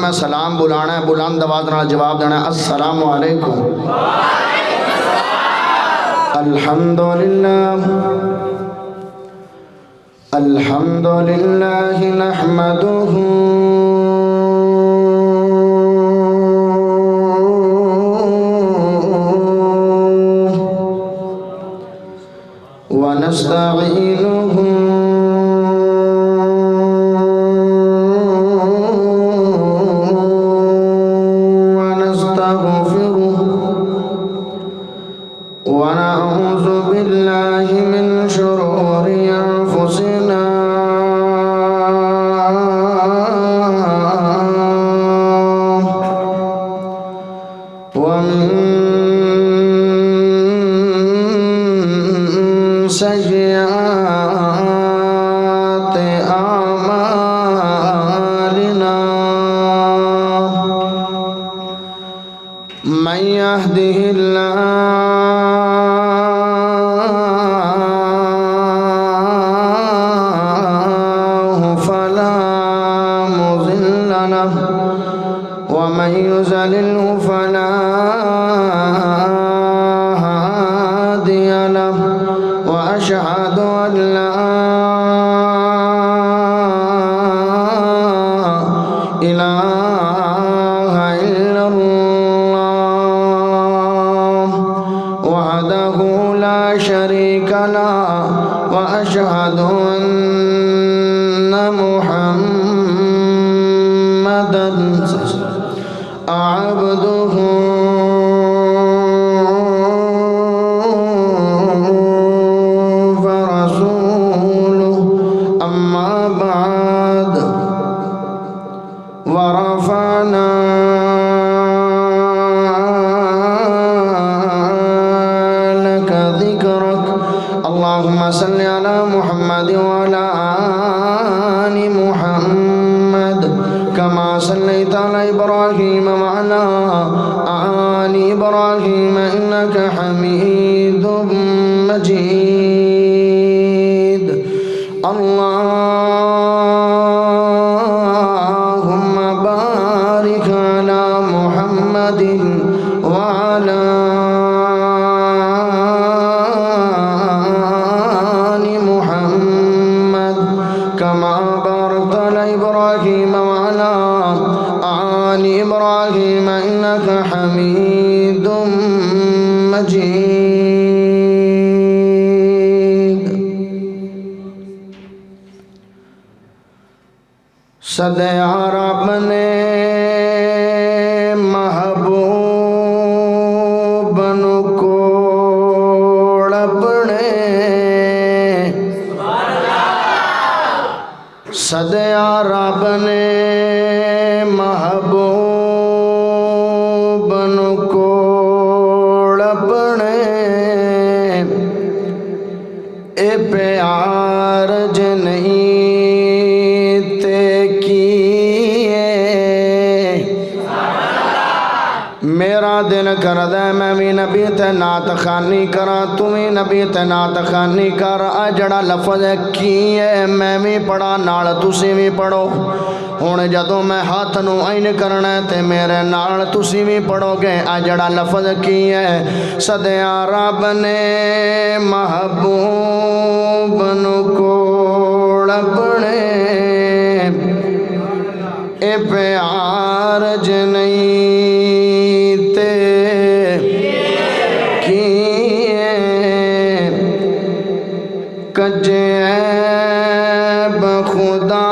میں سلام بلانا ہے، بلند آواز نال جواب دینا ہے، السلام علیکم۔ الحمدللہ نحمدہ ونستعینہ ونستغفرہ ونعوذ باللہ من شرور انفسنا ومن سيئات أعمالنا من يهده الله فلا مضل له ومن يضلله فلا هادي له وأشهد أن لا إله إلا الله وحده لا شريك له وأشهد أن محمدًا عبده ورفعنا لك ذكرك اللهم صل على محمد وعلى آل محمد كما صليت على إبراهيم وعلى آل إبراهيم إنك حميد مجيد اللهم بارك على محمد وعلى آل محمد كما باركت على إبراهيم وعلى آل إبراهيم إنك حميد مجيد صدیا رب نے محبوب نو کوڑ اپنے صدیا رب نے محبوب نو کوڑ اپنے اے پیار ج نہیں میرا دل کردہ میں بھی نبی تے نعت خوانی کرا تمہیں نبی تے نعت خوانی کر جڑا لفظ کی ہے میں بھی پڑھا نال تسی بھی پڑھو ہن جدوں میں ہاتھ نو عین کرنا تے میرے نال تسی بھی پڑھو گے جڑا لفظ کی ہے صدیا رب نے محبوب نو کوڑ اپنے اے پیار ج نہیں کجے عیب خدا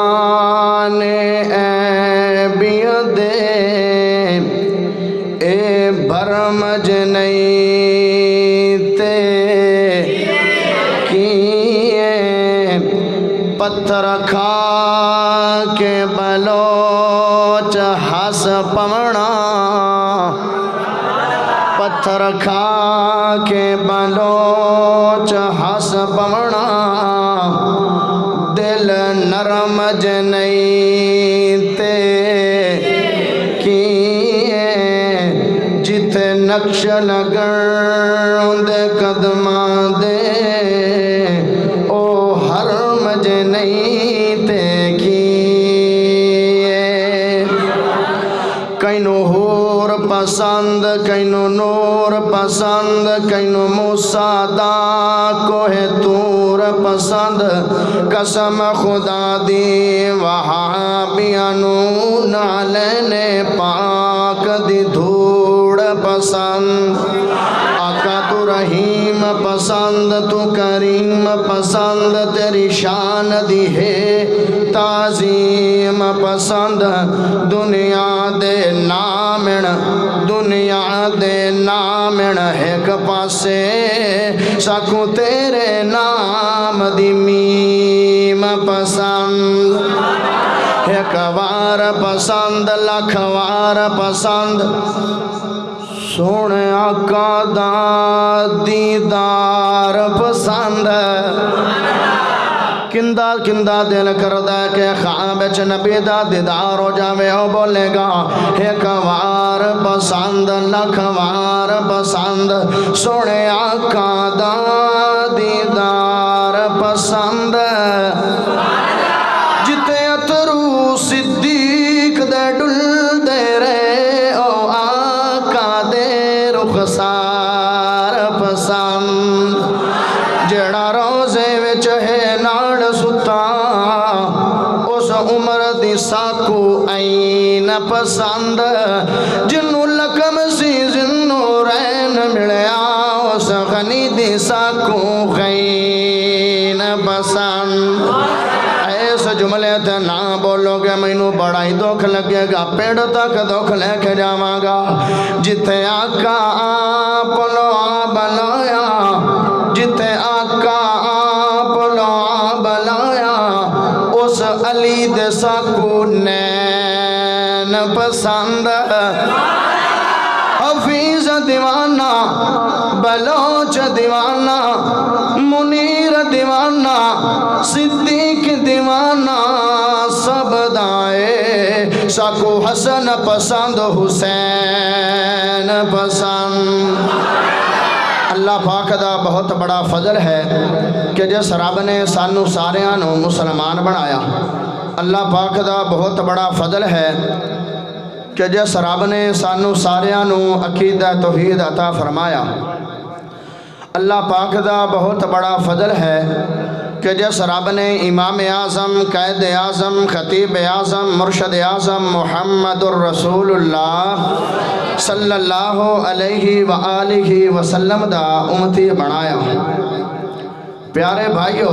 نے عیبیت دے اے بھرمج نہیں تے کیے پتھر کھا کے بلوچ ہس پونا پتھر کھا کے بلوچ ہس پونا دل نرم ج نہیں تے کیے جتے نقش لگن دے قدماں دے او حرم ج نہیں تے کیے کینو ہور پسند کینو نور پسند کینو موسیٰ دا کوہ تور پسند قسم خدا دی وہابیانو نالین پاک دی دھوڑ پسند آقا تو رحیم پسند تو کریم پسند تیری شان دی ہے تعظیم پسند دنیا دے نامن ایک پاسے سکو تیرے نام دی میم پسند ایک وار پسند لکھ وار پسند سونے آقا دا دیدار پسند کندہ دل کردہ کہ خواب وچ نبی دا دیدار ہو جاوے ہو بولے گا ایک وار پسند لکھ وار پسند سونے آقا دا دیدار پسند جتے اترو صدیق دے ڈل دے رے او آقا دے رخسار پسند جڑا روزے وچ ہے ناڑ ستا اس عمر دی ساکو عین پسند جنو لکم سی جنو رین ملیا اس غنی دی ساکو غین پسند ایس جملے تے نہ بولو گے مینو بڑا ہی دکھ لگے گا پیڑ تک دکھ لے کے جاواں گا جتے آقا آپ لو بلایا جتے آقا آپ لو بلایا اس علی دے ساکو نین پسند حفیظ دیوانہ بلوچ دیوانہ منیر دیوانہ صدیق دیوانہ سب دائے ساکو حسن پسند حسین پسند اللہ پاک دا بہت بڑا فضل ہے کہ جس رب نے سانو ساریانو مسلمان بنایا اللہ پاک دا بہت بڑا فضل ہے کہ جس رب نے سانو ساریانو عقیدہ توحید عطا فرمایا اللہ پاک دا بہت بڑا فضل ہے کہ جس رب نے امام اعظم قائد اعظم خطیب اعظم مرشد اعظم محمد الرسول اللہ صلی اللہ علیہ وآلہ وسلم دا امتی بنایا پیارے بھائیو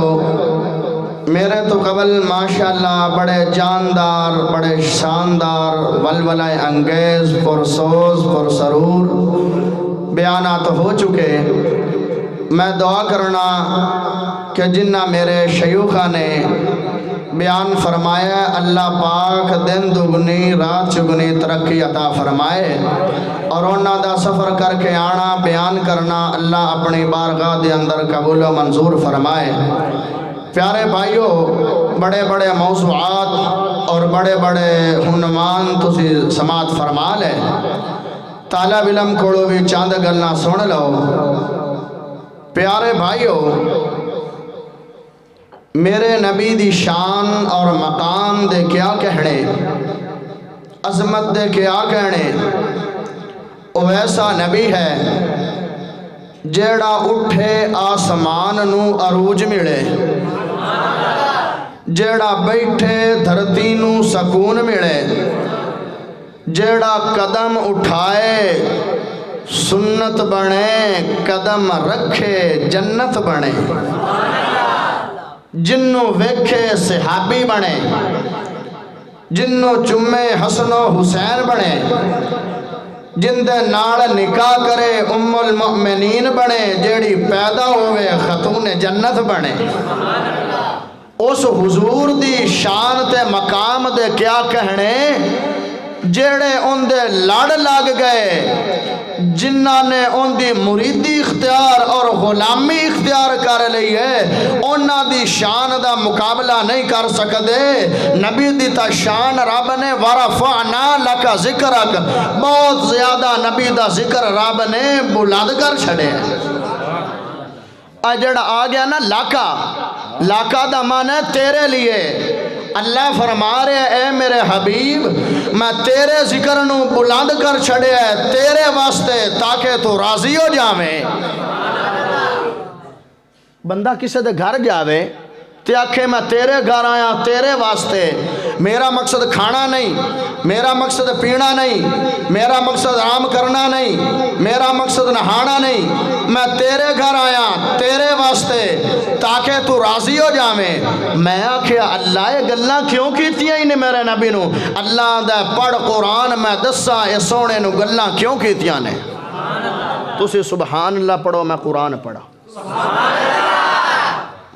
میرے تو قبل ماشاءاللہ بڑے جاندار بڑے شاندار ولولہ انگیز پرسوز پرسرور بیانات ہو چکے میں دعا کرنا کہ جنہ میرے شیوخہ نے بیان فرمایا اللہ پاک دن دگنی رات چگنی ترقی عطا فرمائے اور انہاں دا سفر کر کے آنا بیان کرنا اللہ اپنی بارگاہ دے اندر قبول و منظور فرمائے پیارے بھائیو بڑے بڑے موضوعات اور بڑے بڑے عنوان تسی سماعت فرما لے طالب علم کوڑو بھی چاند گلنا سن لو پیارے بھائیو میرے نبی دی شان اور مقام دے کیا کہنے عظمت دے کیا کہنے وہ ایسا نبی ہے جیڑا اٹھے آسمان نو عروج ملے جیڑا بیٹھے دھرتی نو سکون ملے جیڑا قدم اٹھائے سنت بنے قدم رکھے جنت بنے جنو ویکھے صحابی بنے جنو چمے حسن و حسین بنے جن دے نال نکاح کرے ام المؤمنین بنے جیڑی پیدا ہوئے خاتون جنت بنے اس حضور دی شان تے مقام دے کیا کہنے جیڑے ان دے لڑ لگ گئے جنہ نے ان دی مریدی اختیار اور غلامی اختیار کر لی ہے انہ دی شان دا مقابلہ نہیں کر سکتے نبی دی تا شان رب نے ورفعنا لکا ذکرک بہت زیادہ نبی دا ذکر رب نے بلند کر چھڑے جڑا آ گیا نا لاکا دا معنی ہے تیرے لیے اللہ فرما رہے اے میرے حبیب میں تیرے ذکر نو بلند کر چھڑے ہے تیرے واسطے تاکہ تو راضی ہو جاویں۔ بندہ کسے دے گھر جاوے تے آکھے میں تیرے گھر آیا تیرے واسطے، میرا مقصد کھانا نہیں، میرا مقصد پینا نہیں، میرا مقصد آرام کرنا نہیں، میرا مقصد نہانا نہیں، میں تیرے گھر آیا تیرے واسطے تاکہ تو راضی ہو جاویں۔ میں آکھیا اللہ یہ گلاں کیوں کیتیاں ہی نے میرے نبی نو؟ اللہ دا پڑھ قرآن میں دسا اے سونے نو گلاں کیوں کیتیاں نے؟ تسی سبحان اللہ پڑھو میں قرآن پڑھا۔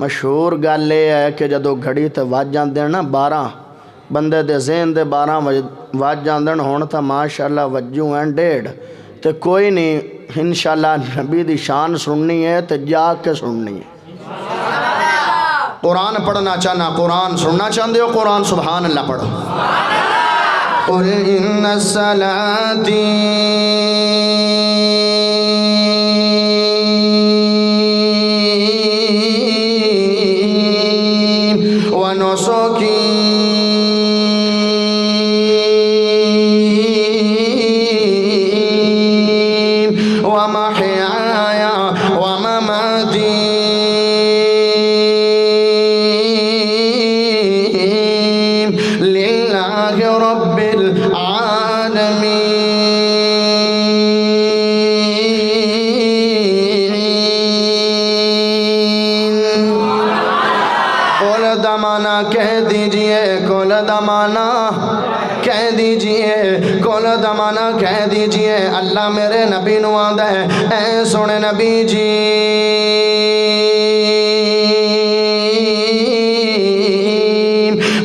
مشہور گل یہ ہے کہ جدو گھڑی تے واج جاندے نا 12 بندے دے ذہن دے 12 واج جاندے ہون تا ماشاءاللہ وجوں ہیں 1:30 تے کوئی نہیں انشاءاللہ نبی دی شان سننی ہے تے جا کے سننی ہے۔ قرآن پڑھنا چاہنا قرآن سننا چاہندے ہو قرآن سبحان اللہ پڑھو۔ قُلْ إِنَّ الصَّلَاةِ ونسكي ومحياي ومماتي لله رب العالمين دمانا کہہ دیجئے کل دمانا کہہ دیجئے کل دمانا کہہ دیجئے اللہ میرے نبی نو آندہ ہے اے سونے نبی جی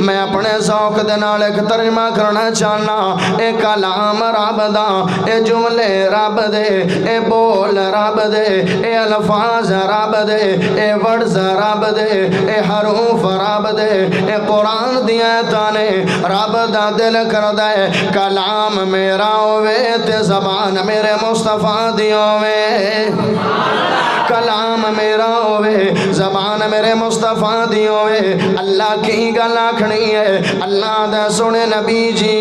میں اپنے ذوق دے نال ایک ترجمہ کرنا چاہنا اے کلام رب دا اے جملے رب دے اے بول رب دے اے الفاظ رب دے اے ورڈز رب دے اے حروف رب دے اے قرآن دیا تانے رب دا دل کردہ ہے کلام میرا ہوئے تے زبان میرے مصطفیٰ دیا ہوئے کلام میرا ہوئے زبان میرے مصطفیٰ دی ہوئے اللہ کی گل آکھنی ہے اللہ دا سنے نبی جی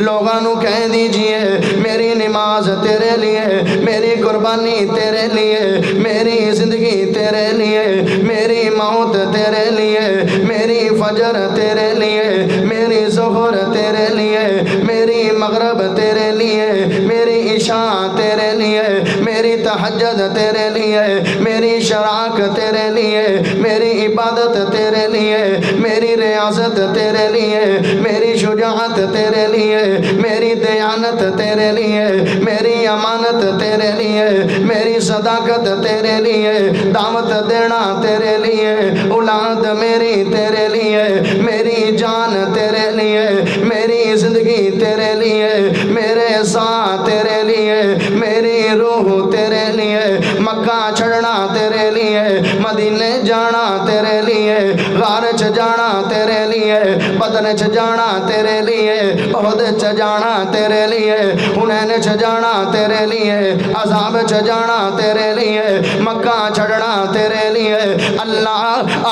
لوگانو کہہ دیجئے میری نماز تیرے لیے میری قربانی تیرے لیے میری زندگی تیرے لیے میری موت تیرے لیے میری فجر تیرے لیے میری ظہر تیرے لیے میری مغرب تیرے لیے میری عشاء تیرے لیے میری تہجد تیرے لیے میری شراک تیرے لیے میری عبادت تیرے لیے میری ریاضت تیرے لیے میری شجاعت تیرے لیے میری دیانت تیرے لیے میری امانت تیرے لیے میری صداقت تیرے لیے دعوت دینا تیرے لیے اولاد میری تیرے لیے میری جان تیرے لیے میری زندگی تیرے لیے میرے ساتھ تیرے لیے میری روح تیرے لیے مکہ چھڑنا تیرے لیے مدینے جانا تیرے لیے غار چ جانا تیرے لیے بدن چ جانا تیرے لیے عہد چ جانا تیرے لیے حنین چ جانا تیرے لیے عذاب چ جانا تیرے لیے مکہ چھڑنا تیرے لیے اللہ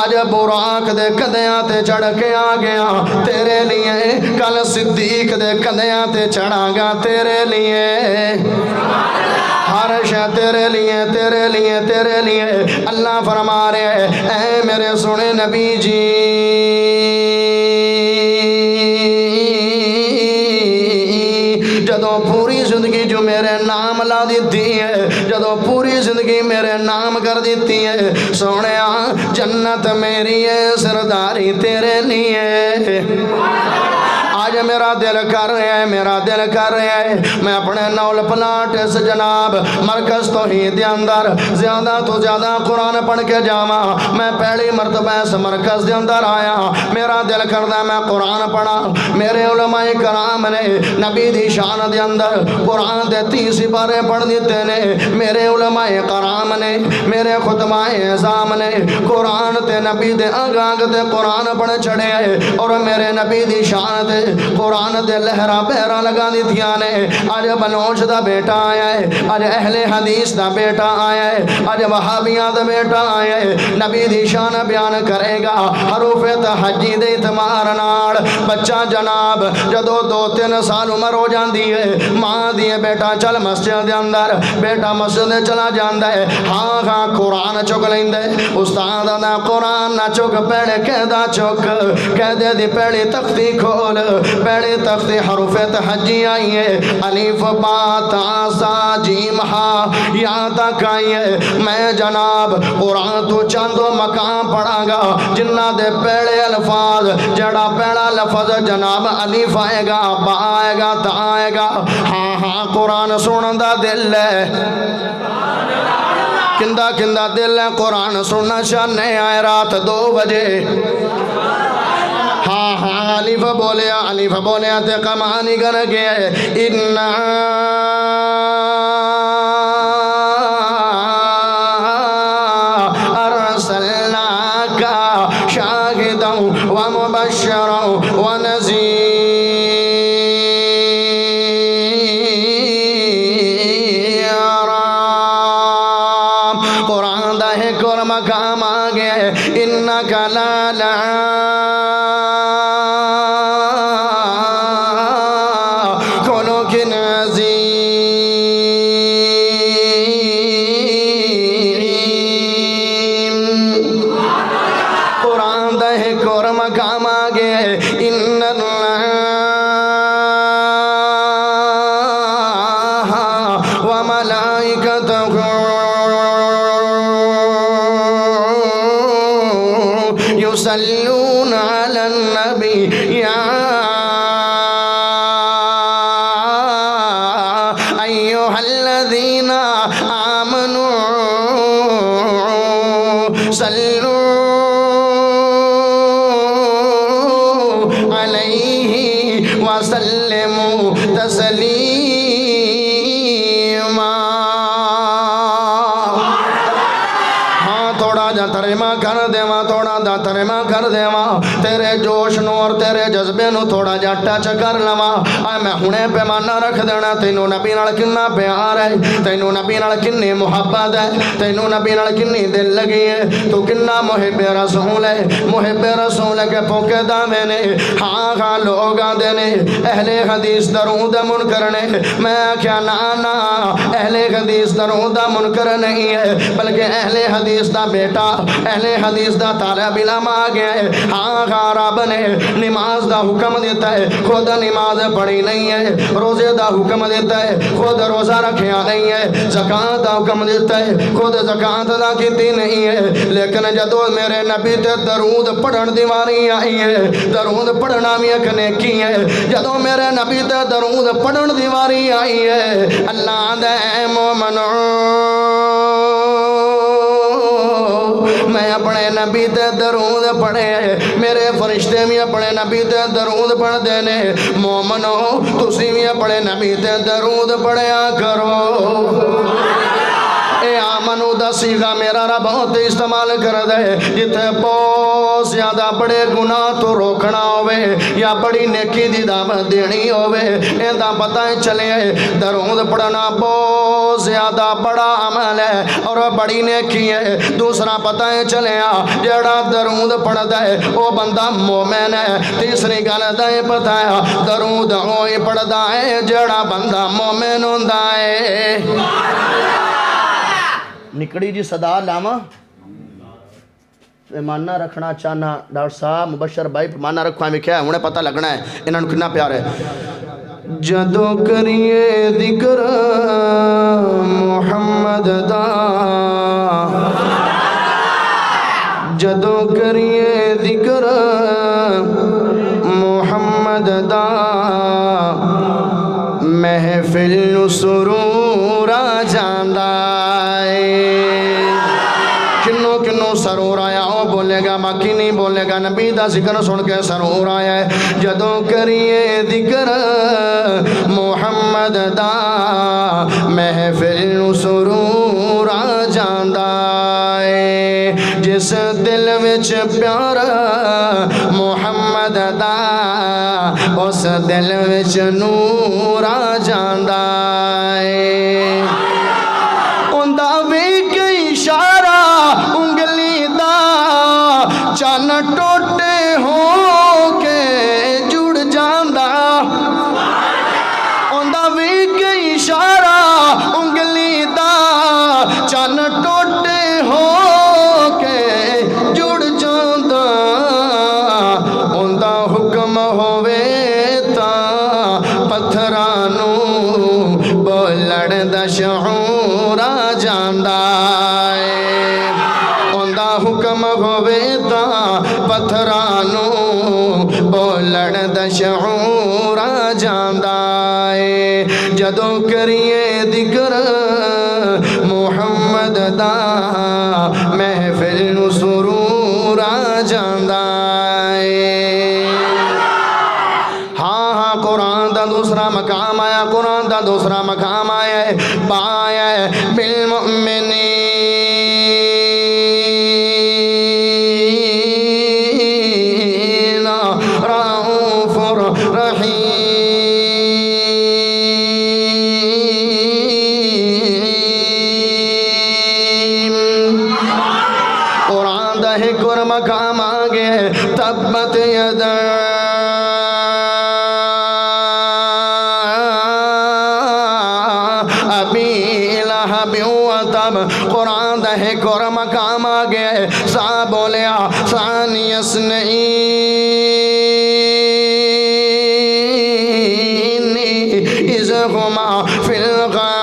آج براق دے کدیاں تے چڑھ کے آ گیا تیرے لیے کل صدیق دے کدیاں تے چڑھا گا تیرے لیے ہر شے تیرے لیے تیرے لیے تیرے لیے اللہ فرما رہے اے میرے سنے نبی جی جدو پوری زندگی جو میرے نام لا دیتی ہے جدو پوری زندگی میرے نام کر دیتی ہے سونے جنت میری ہے سرداری تیرے لیے آج میرا دل کر رہے ہیں میرا دل کر رہے ہیں میں اپنے نول پلاٹ اس جناب مرکز توحید دے اندر زیادہ تو زیادہ قرآن پڑھ کے جاواں میں پہلی مرتبہ اس مرکز دے اندر آیا میرا دل کردہ میں قرآن پڑھا میرے علماء کرام نے نبی دی شان دے اندر قرآن دے 30 بارے پڑھ دیتے نے میرے علماء کرام نے میرے خطبہ اعظام نے قرآن تے نبی دے آنگ تے قرآن پڑھ چھڑے اور میرے نبی دی شان تے قرآن دے لہرا بہرا لگا دیتیاں نے اج بلوچ دا بیٹا آیا ہے اج اہل حدیث دا بیٹا آیا ہے اج وہابیاں دا بیٹا آیا ہے نبی دی شان بیان کرے گا حروف تہجی دے اعتبار نال بچہ جناب جدو 2-3 سال عمر ہو جاندی ہے ماں دی بیٹا چل مسجد دے اندر بیٹا مسجد چلا جاندا ہے ہاں ہاں قرآن چک لیندے استاد دا قرآن نہ چک پڑھ کہدا چک کہدے دی پہلی تختی کھول پہلی تختی حروف تہجی آئی ہے الف با تا سا جیم ہا یا تک آئی ہے میں جناب قرآن تو چاندو مقام پڑھا گا جنہ دے پہلے الفاظ جڑا پہلا لفظ جناب الف آئے گا با آئے گا تا آئے گا ہاں ہاں قرآن سنن دا دل ہے کندہ کندہ دل ہے قرآن سننا چاہنے آئے رات 2 بجے ہاں ہاں الف بولیا تے کمانی کر گئے اِنَّا أَرْسَلْنَاكَ شَاهِدًا وَمُبَشِّرًا وَنَذِيرًا قرآن دا ایک اور مقام آگے إِنَّكَ لَعَلَىٰ خُلُقٍ عَظِيمٍ قرآن دا ایک اور مقام آگے إِنَّ اللَّهَ وَمَلَائِكَتَهُ يصلون على النبي يا أيها الذين آمنوا صلوا عليه وسلموا تسليما ہاں تھوڑا جا ترجمہ کر دیواں تھوڑا دا ترجمہ کر دیواں تیرے جوش نو اور تیرے جذبے نو تھوڑا جا ٹچ کر لواں اے میں ہنے پیمانہ رکھ دینا تینوں نبی نال کنا پیار ہے تینوں نبی نال کنی محبت ہے تینوں نبی نال کنی دل لگی ہے تو کنا محب رسول ہے محب رسول کے پوکے دامے نے ہاں ہاں لوگ آدھے نے اہل حدیث درود منکر نے میں کیا نانا اہل حدیث درود منکر نہیں ہے بلکہ اہل حدیث دا بیٹا اہل حدیث دا طالب علم آ گیا ہے ہاں ہاں رب نے نماز دا حکم دیتا ہے خود نماز پڑھی نہیں ہے روزے دا حکم دیتا ہے خود روزہ رکھیا نہیں ہے زکاة دا حکم دیتا ہے خود زکاة دا کیتی نہیں ہے لیکن جدو میرے نبی تے درود پڑھن دیواری آئی ہے درود پڑھنا بھی ایک نیکی ہے جدو میرے نبی تے درود پڑھن دیواری آئی ہے اللہ دے مومنوں میں اپنے نبی تے درود پڑھے میرے فرشتے بھی اپنے نبی تے درود پڑھ دینے مومنو تسی بھی اپنے نبی تے درود پڑھیا کرو اے آمنو دا سیغہ میرا رب بہت استعمال کر دے جتے بہت زیادہ بڑے گناہ تو روکنا ہوئے یا بڑی نیکی دی دعوت دینی ہوئے ایندہ پتہ چلے درود پڑھنا بہت زیادہ بڑا عمل ہے اور بڑی نیکی ہے دوسرا پتہ چلے جڑا درود پڑھ دے وہ بندہ مومن ہے تیسری گل دے پتہ درود ہوئی پڑھ دے جڑا بندہ مومن ہوندہ ہے نکڑی جی صدا لاما پیمانہ رکھنا چاہنا ڈاکٹر صاحب مبشر بھائی پیمانہ رکھو ہمیں کیا ہے انہیں پتہ لگنا ہے انہوں نے کتنا پیار ہے جدو کریے ذکر محمد دا جدو کریے ذکر محمد دا محفل سرور جاندہ کنو سرور آیا وہ بولے گا باقی نہیں بولے گا نبی دا ذکر سن کے سرور آیا ہے جدو کریے ذکر محمد دا محفل سرور آ جاندہ ہے جس دل وچ پیار محمد دا اس دل وچ نور آ جاندا ہے اوندا ویکھ اشارہ انگلی دا چن ٹوٹے ہو کے جڑ جاندا اوندا ویکھ اشارہ انگلی دا چن ٹوٹے ہو کے جڑ جاندا اوندا حکم ہووے تاں پتھراں نوں بولن دا شعور آ جاندا ہے اوندا حکم ہووے تاں پتھراں نوں بولن دا شعور آ جاندا ہے جدوں کریے ذکر محمد دا محفل نوں سرور آ جاندا ہے ہاں قرآن دا دوسرا مقام آیا قرآن دا دوسرا مقام آیا ہے بایا ہے بالمؤمنین رؤوف رحیم قرآن دا ایک اور مقام آگے تبت یدا قرآن دا ایک اور مقام آگے سا بولیا ثانی اثنین اذ ہما فی الغار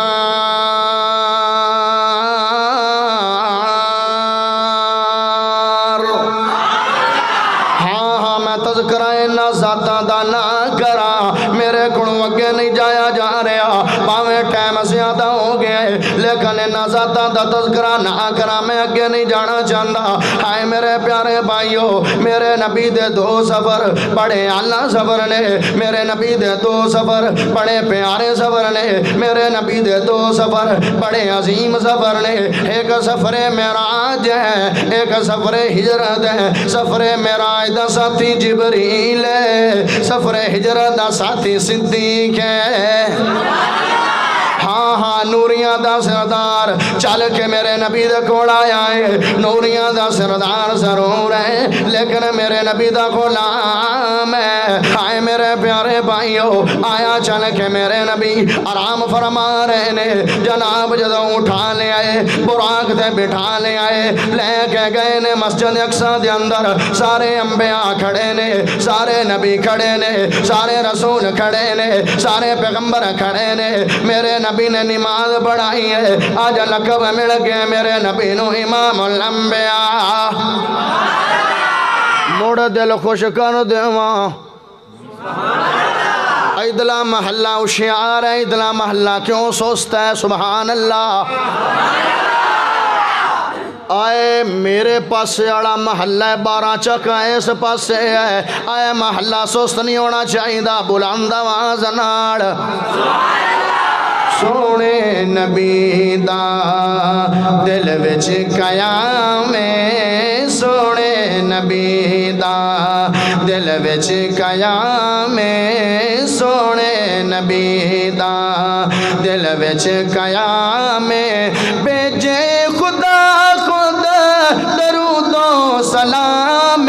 ہاں میں تذکرہ نہ ذاتہ دا نہ کرا میرے کڑوں اگے نہیں جایا جا رہا باویں ٹائم زیادہ ہو گیا ہے لیکن نہ ذاتہ دا تذکرہ نہ کرا میں اگے نہیں جانا چاہتا ہائے میرے پیارے بھائیو میرے نبی دے دو سفر بڑے اعلیٰ سفر نے میرے نبی دے دو سفر بڑے پیارے سفر نے میرے نبی دے دو سفر بڑے عظیم سفر نے ایک سفر معراج ہے ایک سفر ہجرت ہے سفر معراج دا ساتھی جبریل ہے سفر ہجرت دا ساتھی صدیق ہے ہاں نوریاں دا سردار چل کے میرے نبی دے کول آیا ہے نوریاں دا سردار ضرور ہے لیکن میرے نبی دا غلام ہے آئے میرے پیارے بھائیو آیا چل کے میرے نبی آرام فرما رہے نے جناب جدوں اٹھا لے آئے براق تے بٹھا لے آئے لے کے گئے نے مسجد اقصی دے اندر سارے انبیاء کھڑے نے سارے نبی کھڑے نے سارے رسول کھڑے نے سارے پیغمبر کھڑے نے میرے نبی نے نماز پڑھائی ہے آج لقب مل گئے میرے نبی نو امام الانبیاء موڑ دل خوش کر دیواں ایدلا محلہ ہوشیار ہے ایدلا محلہ کیوں سوچتا ہے سبحان اللہ آئے میرے پاس آڑا محلہ 12 چکا اس پاس ہے آئے محلہ سوست نہیں ہونا چاہیے دا بلند آواز نال سونے نبی دا دل وچ قیام سونے نبی دا دل وچ قیام سونے نبی دا دل وچ قیام بھیجے خدا خود درود و سلام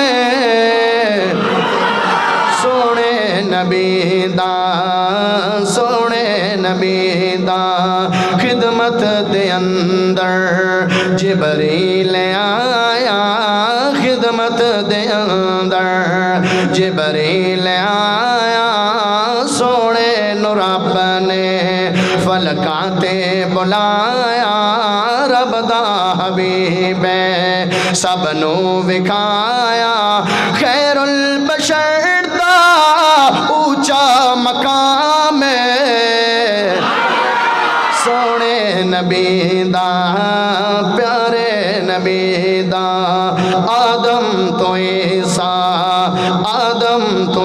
سونے نبی دا سونے نبی دا خدمت دے اندر جبریل آیا خدمت دے اندر جبریل آیا سونے نو رب نے فلکاتے بلایا رب دا حبیب سب نو وکھایا خیر البشر دا اونچا مقام سونے نبی دا پیارے نبی دا آدم تو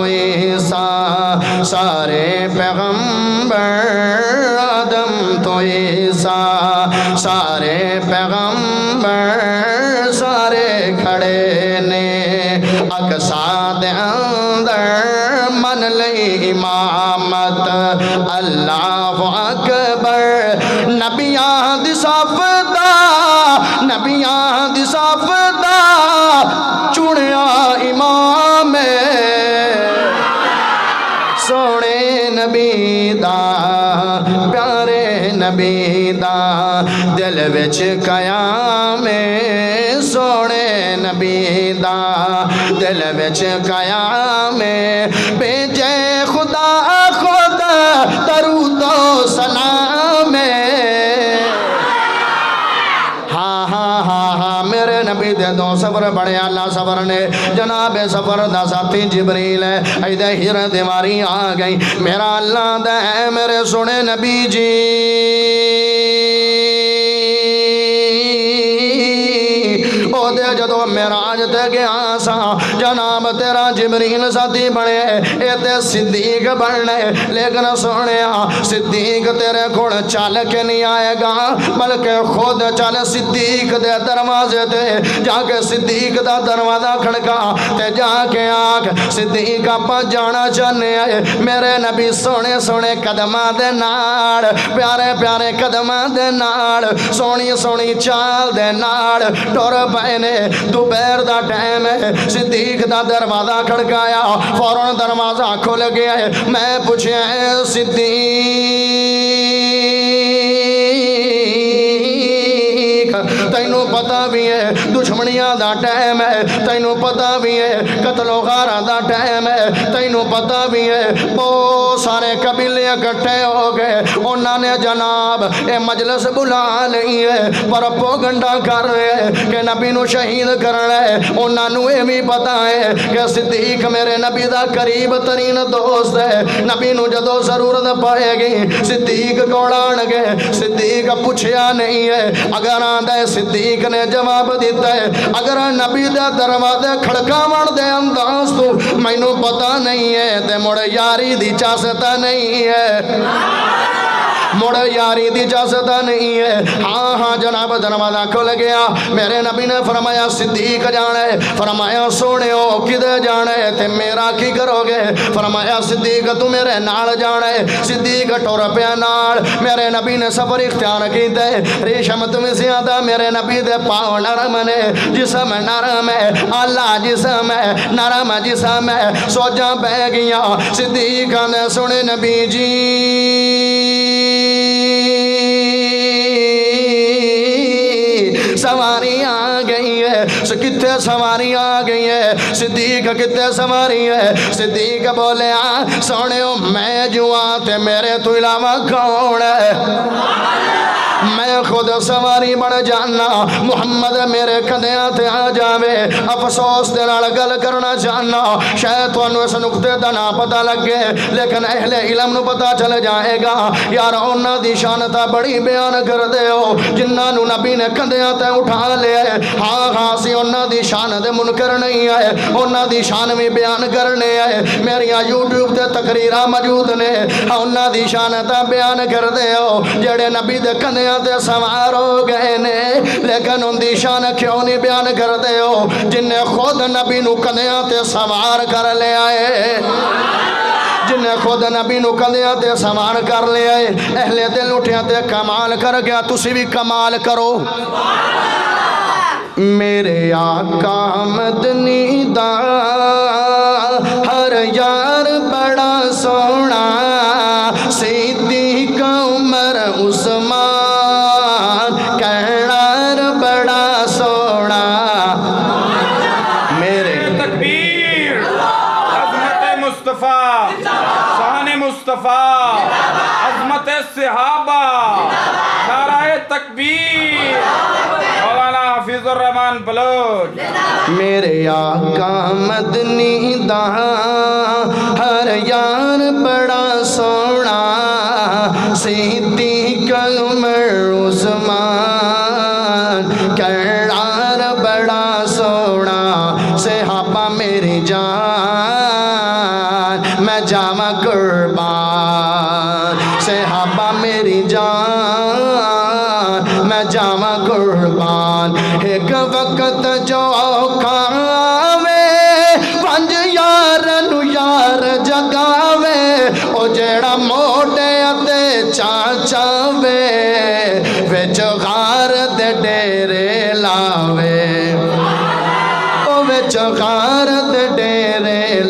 عیسیٰ سارے پیغمبر آدم تو عیسیٰ سارے پیغمبر سارے کھڑے نے اقصا دے اندر من من لئی امامت اللہ اکبر نبیاں دی صف دا چنیا امام سونے نبی دا پیارے نبی دا دل وچ قیام سونے نبی دا دل وچ قیام بھیجے خدا خود درود و سلام میرے نبی دے دو سفر بڑے اللہ سفر نے جناب سفر دا ساتھی جبریل ہے ایدہ ہیر دیواری آ گئی میرا اللہ دے میرے سنے نبی جی او دے جدو معراج تے گیا سا جناب تیرا جبریل ساتھی بنے اے تے صدیق بننے لیکن سنیا صدیق تیرے کھوڑ چال کے نہیں آئے گا بلکہ خود چال صدیق دے دروازے تے جا کے صدیق دا دروازہ کھڑکا تے جا کے آنکھ صدیق اپا جانا چاہنے آئے میرے نبی سونے سونے قدمہ دے ناڑ پیارے پیارے قدمہ دے ناڑ سونی سونی چال دے ناڑ ٹور پہنے دوپہر دا ٹائم ہے صدیق دا دروازہ کھڑکایا فوراً دروازہ کھل گیا ہے میں پوچھے صدیق تینوں پتہ بھی ہے دشمنیاں دا ٹائم ہے تینوں پتہ بھی ہے قتل و غارہ دا ٹائم ہے تینوں پتہ بھی ہے بہت سارے قبیلے اکٹھے ہو گئے انہوں نے جناب اے مجلس بلا لئی ہے پر پوگنڈا کر رہے ہیں کہ نبی نو شہید کرنا ہے انہوں نے بھی پتہ ہے کہ صدیق میرے نبی دا قریب ترین دوست ہے نبی نو جدو ضرورت پائے گی صدیق کوڑان گئے صدیق پوچھیا نہیں ہے اگر آدھے صدیق نے جواب دیتا ہے اگر نبی دے دروازے کھڑکاون دے انداز تو مینو پتہ نہیں ہے تے مڑ یاری دی چاستہ نہیں ہے مڑ یاری دی اجازت نہیں ہے ہاں جناب دروازہ کھل گیا میرے نبی نے فرمایا صدیق جانے فرمایا سونے ہو کدے جانے تے میرا کی کرو گے فرمایا صدیق تو میرے نال جانے صدیق ٹور پیا نال میرے نبی نے سفر اختیار کیتے ریشم تم زیادہ میرے نبی دے پاؤں نرم نے جسم نرم ہے اللہ جسم ہے نرم جسم ہے سوجا بہ گیا صدیق نے سنے نبی جی سواری آ گئی ہے کتے سواری آ گئی ہے صدیق کتے سواری ہے صدیق بولے سونے میں جو آتے میرے تو علاوہ کون ہے میں خود سواری بڑھ جانا محمد میرے کدیاں تے آ جاوے افسوس دے نال گل کرنا چاہنا شاید تانوں اس نقطے دا نہ پتہ لگے لیکن اہل علم نو پتہ چل جائے گا یار انہاں دی شان تا بڑی بیان کر دے ہو جنہاں نو نبی نے کندیاں تے اٹھا لیا ہاں سی انہاں دی شان دے منکر نہیں آئے انہاں دی شان بھی بیان کرنے آئے میریاں یوٹیوب تے تقریراں موجود نے انہاں دی شان تا بیان کر دے ہو جڑے نبی دے کندیاں تے سوار ہو گئے نے لیکن ان دی شان کیوں نہیں بیان کر دے ہو جن نے خود نبی نو کندیاں تے سوار کر لے آئے جن نے خود نبی نو کندیاں تے سوار کر لے آئے اہل دل اٹھیاں تے کمال کر گیا تسی بھی کمال کرو میرے آقا مدنی دا ہر یار بڑا سونا صدیق عمر عثمان کہنار بڑا سونا میرے تکبیر عظمت مصطفیٰ شان مصطفیٰ عظمت صحابہ نعرہ تکبیر مولانا حفیظ الرحمن بلوچ میرے آقا مدنی دا ہر یار بڑا سونا صدیق عمر عثمان کہنار بڑا سونا صحابہ میری جان میں جاواں قربان صحابہ میری جان میں جاواں قربان ایک وقت جو کھاوے پنج یار نو یار جگا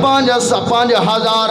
5,000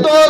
2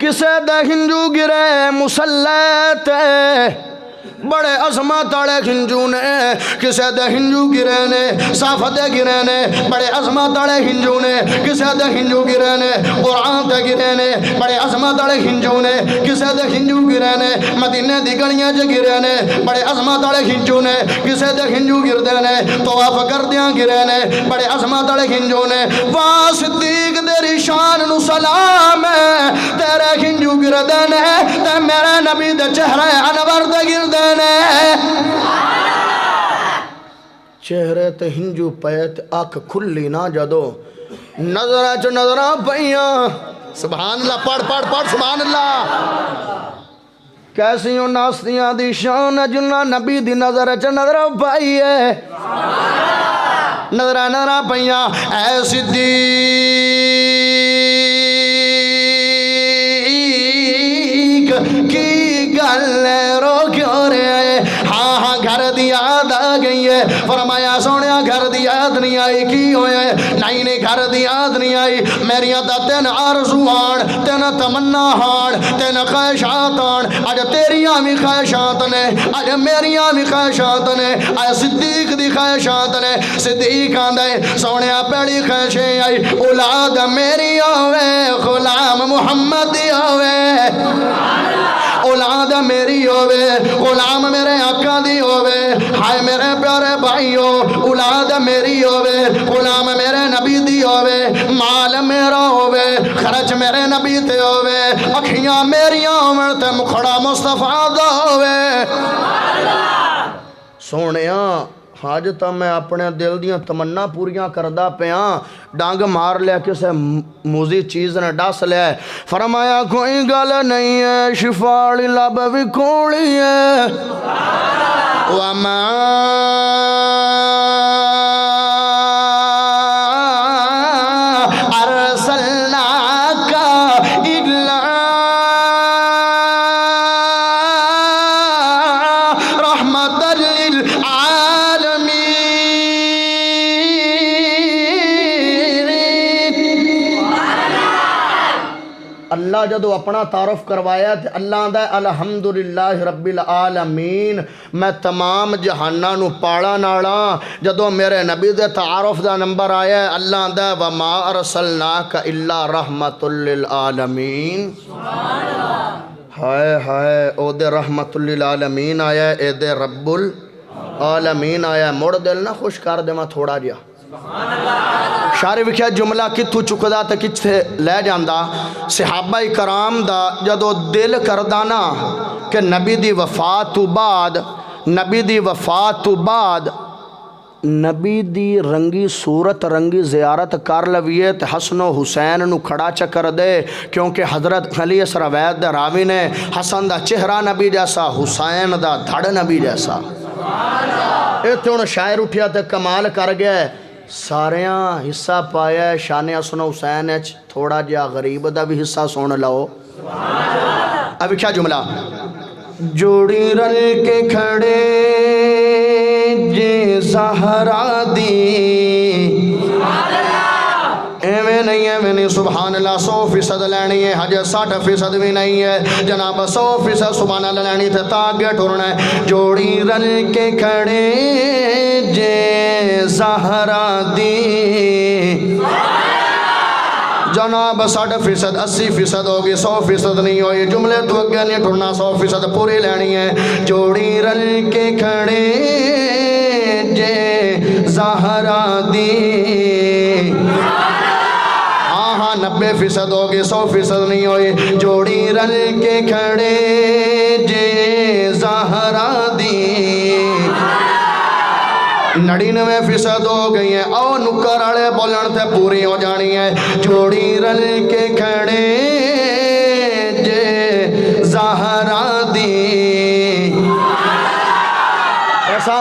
کسے دے ہنجو گرے مسلح تے بڑے عظمت والے ہنجو نے کسے دے ہنجو گرے نے صافت گرے نے بڑے عظمت والے ہنجو نے کسے دے ہنجو گرے نے قرآن تے گرے نے بڑے عظمت والے ہنجو نے کسے دے ہنجو گرے نے مدینے دی گلیاں چ گرے نے بڑے عظمت والے ہنجو نے کسے دے ہنجو گردے نے طواف کردیاں گرے نے بڑے عظمت والے ہنجو نے واہ صدیق تیری شان نو سلام ہے تیرے ہنجو گردے نے تے میرے نبی دے چہرے انور دے گردے چہرے تے ہنجو پیت آنکھ کھلی نہ جدو نظرہ چ نظرہ پئیاں سبحان اللہ پڑھ پڑھ پڑھ سبحان اللہ کیسیوں ناستیاں دی شان جنہ نبی دی نظرہ چ نظرہ پئیے نظرہ نظرہ پئیاں اے صدیق کی گل رو کیوں رہے ہاں ہاں گھر دی یاد آ گئی ہے فرمایا سونیا گھر دی یاد نہیں آئی کی ہوئے نہیں نہیں گھر دی یاد نہیں آئی میریاں دا تین آرزوان تین تمنا ہان تین خواہشات آن اج تیریاں بھی خواہشات نے اج میریاں بھی خواہشات نے اج صدیق دی خواہشات نے صدیق آندے سونیا پیڑی خواہشیں آئی اولاد میری ہوئے غلام محمد دی ہوئے اولاد میری ہوئے غلام میرے آقا دی ہوئے ہائے میرے پیارے بھائیو اولاد میری ہوئے غلام میرے نبی دی ہوئے مال میرا ہوئے خرچ میرے نبی تے ہوئے اکھیاں میریاں ہوئے تے مکھڑا مصطفیٰ دا ہوئے سونیاں حاج تا میں اپنے دل دیاں تمنا پوریاں کردہ پیاں ڈانگ مار لیا کسے موزی چیز نے ڈاس لیا فرمایا کوئی گل نہیں ہے شفاڑی لب بھی کوڑی ہے وَمَا أَرْسَلْنَاكَ إِلَّا رَحْمَةً لِلْعَالَمِينَ اللہ جدو اپنا تعارف کروایا تھے اللہ دا الحمدللہ رب العالمین میں تمام جہانہ نو پاڑا ناڑا جدو میرے نبی دے تعارف دا نمبر آیا ہے اللہ دا وَمَا أَرْسَلْنَاكَ إِلَّا رَحْمَةٌ لِلْعَالَمِينَ ہائے ہائے او دے رحمت للعالمین آیا ہے اے دے رب العالمین آیا ہے موڑ دل نہ خوش کر دے میں تھوڑا جیا شارع وکھیا جملہ کتھو چکدا تے کتھے لے جاندا صحابہ کرام دا جدو دل کردانا کہ نبی دی وفات تو بعد نبی دی رنگی صورت رنگی زیارت کر لویے تے حسن و حسین نو کھڑا چکر دے کیونکہ حضرت علی روایت دے راوی نے حسن دا چہرہ نبی جیسا حسین دا دھڑ نبی جیسا اے تے انہوں شاعر اٹھیا تے کمال کر گیا ساریاں حصہ پایا ہے شان حسن و حسین تھوڑا جا غریب دا بھی حصہ سن لو اب کیا جملہ جوڑی رل کے کھڑے جے زہرا دی ایویں نہیں سبحان اللہ 100% لینی ہے حج 60% بھی نہیں ہے جناب 100% سبحان اللہ لینی تھے تاگے ٹھورنا ہے جوڑی رل کے کھڑے جے زہرا دی جناب 60% 80% ہوگی 100% نہیں ہوئی جملے تو اگے نہیں ٹھورنا 100% پوری لینی ہے جوڑی رل کے کھڑے جے زہرا دی 90% ہوگی 100% نہیں ہوئی جوڑی رل کے کھڑے جے زہرا دی 99% ہو گئی ہیں او نکر آڑے بولن تے پوری ہو جانی ہے جوڑی رل کے کھڑے جے زہرا دی ایسا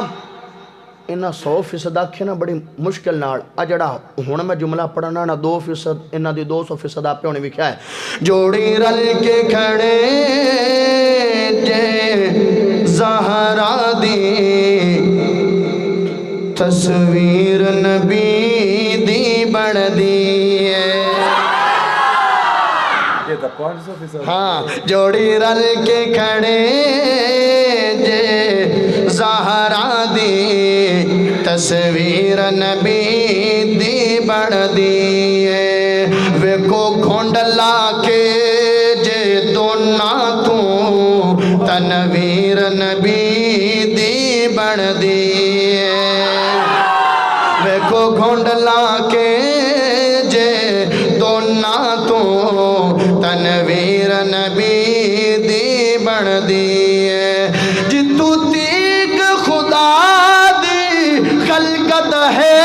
انہا 100% آکھے نا بڑی مشکل نال اجڑا ہون میں جملہ پڑھنا نا 2% انہا دی 200% آپ پہ ہونے بھی کیا ہے جوڑی رل کے کھڑے جے زہرا دی تصویر نبی دی بڑھ دی ہے یہ تو ہاں جوڑی رل کے کھڑے جے زہرا دی تصویر نبی دی بن دی ویکو گھونڈ لا کے جے دونا تو تنویر نبی دی بن دی ویکو گھونڈ لا کے جے دونا تو تنویر نبی دی بن دی جتو تیگ خدا دی خلقت ہے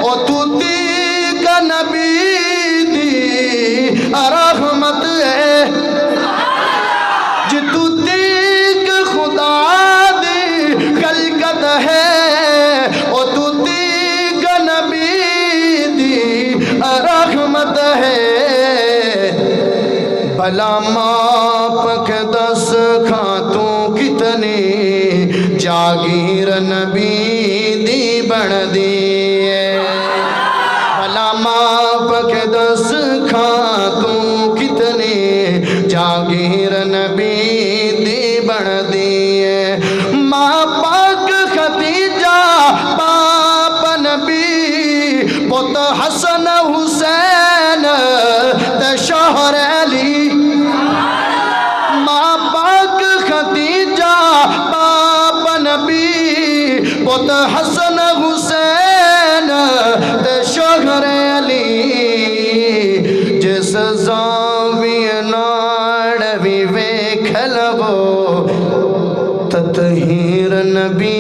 او تو تیگ نبی دی رحمت ہے جتو تیگ خدا دی خلقت ہے او تو تیگ نبی دی رحمت ہے بھلا ماپ کے دس کھاتوں کتنی جاگیر نبی دی بن دی بھلا ماپ کے دس کھاتوں کتنی جاگیر نبی دی بن دی ماں پاک ختیجہ باپ نبی پت حسن حسین تے شوہر علی ماں پاک ختیجہ باپ نبی پت حسن حسین تے شوہر علی جس زاویہ ناڑ بھی ویکھ لو تطہیر نبی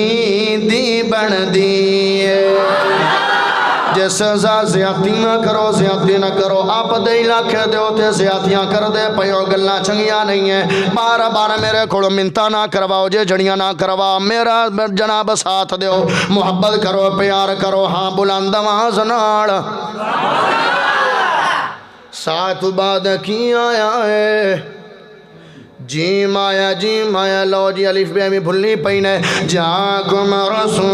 دی بن دی جس زیادتی نہ کرو زیادتی نہ کرو آپ دے علاقے دے ہوتے زیادتیاں کر دے پیو گلنا چنگیاں نہیں ہیں بار بار میرے کھوڑو منتا نہ کرواؤ جے جڑیاں نہ کرواؤ میرا جناب ساتھ دیو محبت کرو پیار کرو ہاں بلند آواز نال ساتھ بعد کی آیا ہے جیم آیا لو جی الف بے میں بھلنی پہنے جاکم رسول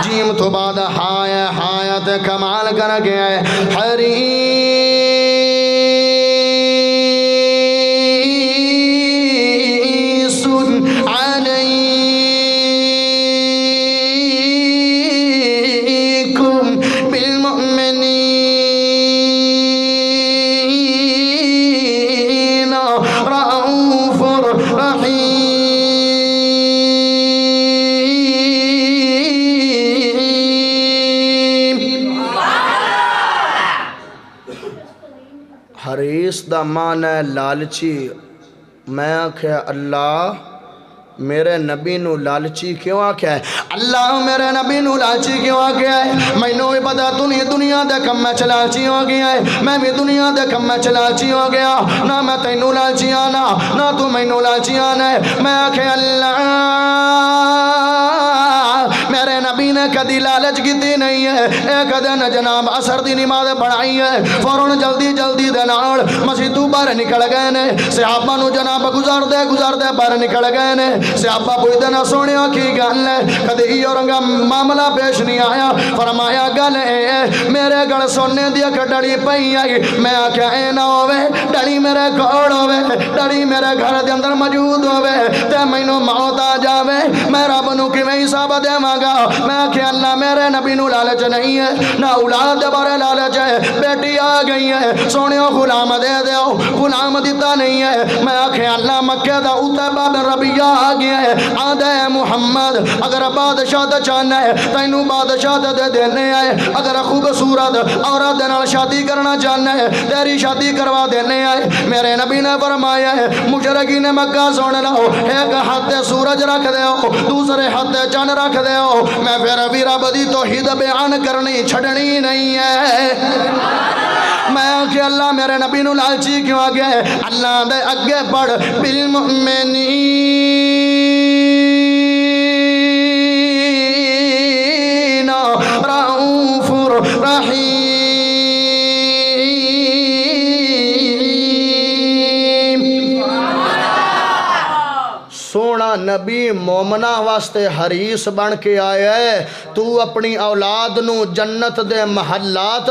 جیم تو بعد حایت کمال کر گیا ہے حریص علیکم بالمؤمنین رؤوف رحیم حریص دا معنی ہے لالچی میں آکھیا اللہ میرے نبی نو لالچی کیوں آکھیا ہے اللہ میرے نبی نو لالچی کیوں آکھیا ہے میں نو پتا دنیا دے کم میں لالچی ہو گیا ہے میں بھی دنیا دے کم میں لالچی ہو گیا نہ میں تینو لالچی آنا نہ تو میں نو لالچی آنا ہے میں آکھیا اللہ میرے نبی نے کدی لالچ کیتی نہیں ہے ایک دن جناب عصر دی نماز پڑھائی ہے فوراً جلدی دے نال مسجد تو باہر نکل گئے نے صحابہ نو جناب گزار دے باہر نکل گئے نے صحابہ پوچھتے نہ سونیا کی گل ہے کدی یہ رنگا معاملہ پیش نہیں آیا فرمایا گل ہے میرے گل سونے دی اک ڈڑی پئی آئی میں آکھیا اے نہ ہوے ڈڑی میرے کول ہوے ڈڑی میرے گھر دے اندر موجود ہوے تے مینوں موت آ جاوے میں رب نو کیویں حساب دیواں گا میں آکھیا اللہ میرے نبی نو لالچ نہیں ہے نہ اولاد دے بارے لالچ ہے بیٹی آ گئی ہے سونیو غلام دے دیو غلام دیتا نہیں ہے میں آکھیا اللہ مکہ دا اتبا بن ربیعہ آ گیا ہے آدھے محمد اگر بادشاہ دا چاہنا ہے تینو بادشاہ دے دینے آئے اگر خوبصورت عورت دے نال شادی کرنا چاہنا ہے تیری شادی کروا دینے آئے میرے نبی نے فرمایا ہے مشرکین مکہ سن لو ایک ہاتھ سورج رکھ دے ہو دوسرے ہاتھ چند رکھ دے ہو میں پھر بھی رب دی توحید بیان کرنی چھڑنی نہیں ہے میں کہ اللہ میرے نبی نو لالچی کیوں آ گیا ہے اللہ دے اگے پڑھ بالمؤمنین رؤوف رحیم سونا نبی مومنہ واسطے حریص بن کے آیا ہے تو اپنی اولاد نو جنت دے محلات